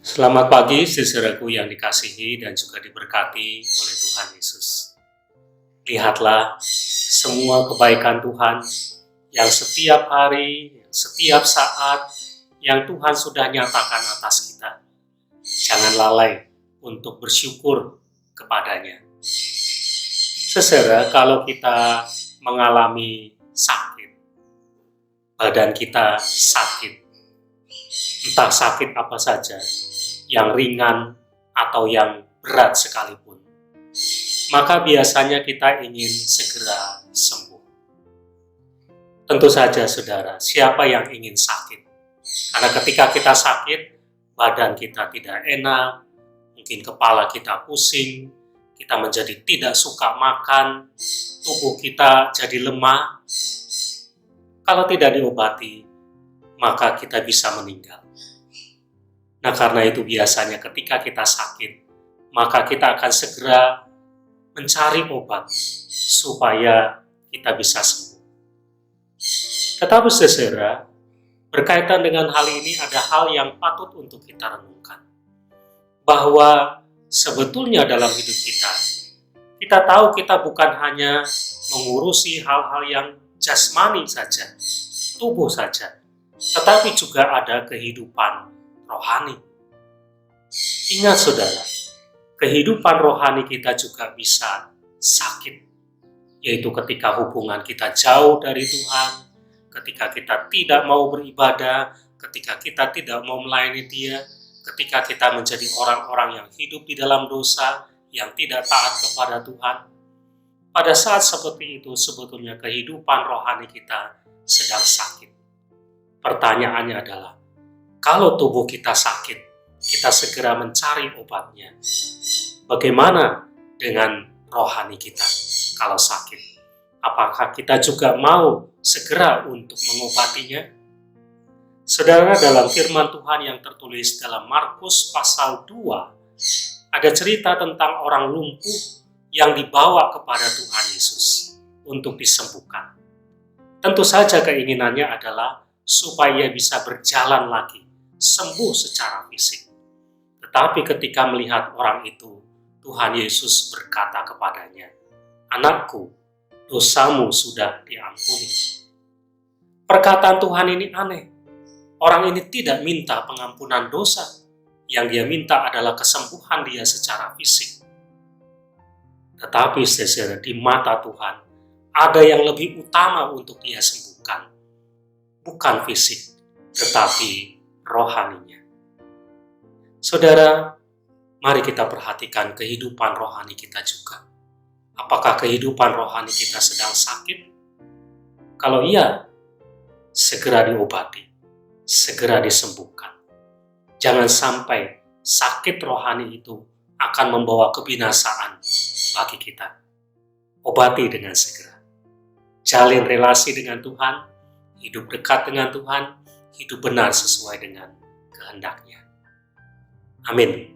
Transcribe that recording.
Selamat pagi, saudaraku yang dikasihi dan juga diberkati oleh Tuhan Yesus. Lihatlah semua kebaikan Tuhan yang setiap hari, setiap saat, yang Tuhan sudah nyatakan atas kita. Jangan lalai untuk bersyukur kepadanya. Saudara, kalau kita mengalami sakit, badan kita sakit, entah sakit apa saja, yang ringan atau yang berat sekalipun, maka biasanya kita ingin segera sembuh. Tentu saja saudara, siapa yang ingin sakit? Karena ketika kita sakit, badan kita tidak enak, mungkin kepala kita pusing, kita menjadi tidak suka makan, tubuh kita jadi lemah. Kalau tidak diobati, maka kita bisa meninggal. Nah, karena itu biasanya ketika kita sakit, maka kita akan segera mencari obat supaya kita bisa sembuh. Tetapi saudara, berkaitan dengan hal ini ada hal yang patut untuk kita renungkan. Bahwa sebetulnya dalam hidup kita tahu kita bukan hanya mengurusi hal-hal yang jasmani saja, tubuh saja, tetapi juga ada kehidupan rohani. Ingat saudara, kehidupan rohani kita juga bisa sakit, yaitu ketika hubungan kita jauh dari Tuhan, ketika kita tidak mau beribadah, ketika kita tidak mau melayani Dia, ketika kita menjadi orang-orang yang hidup di dalam dosa, yang tidak taat kepada Tuhan. Pada saat seperti itu sebetulnya kehidupan rohani kita sedang sakit. Pertanyaannya adalah, kalau tubuh kita sakit, kita segera mencari obatnya. Bagaimana dengan rohani kita kalau sakit? Apakah kita juga mau segera untuk mengobatinya? Saudara, dalam firman Tuhan yang tertulis dalam Markus pasal 2, ada cerita tentang orang lumpuh yang dibawa kepada Tuhan Yesus untuk disembuhkan. Tentu saja keinginannya adalah supaya bisa berjalan lagi, sembuh secara fisik. Tetapi ketika melihat orang itu, Tuhan Yesus berkata kepadanya, "Anakku, dosamu sudah diampuni." Perkataan Tuhan ini aneh. Orang ini tidak minta pengampunan dosa. Yang dia minta adalah kesembuhan dia secara fisik. Tetapi saudara, di mata Tuhan, ada yang lebih utama untuk dia sembuhkan. Bukan fisik, tetapi rohaninya. Saudara, mari kita perhatikan kehidupan rohani kita juga. Apakah kehidupan rohani kita sedang sakit? Kalau iya, segera diobati, segera disembuhkan. Jangan sampai sakit rohani itu akan membawa kebinasaan bagi kita. Obati dengan segera. Jalin relasi dengan Tuhan, hidup dekat dengan Tuhan, hidup benar sesuai dengan kehendak-Nya. Amin.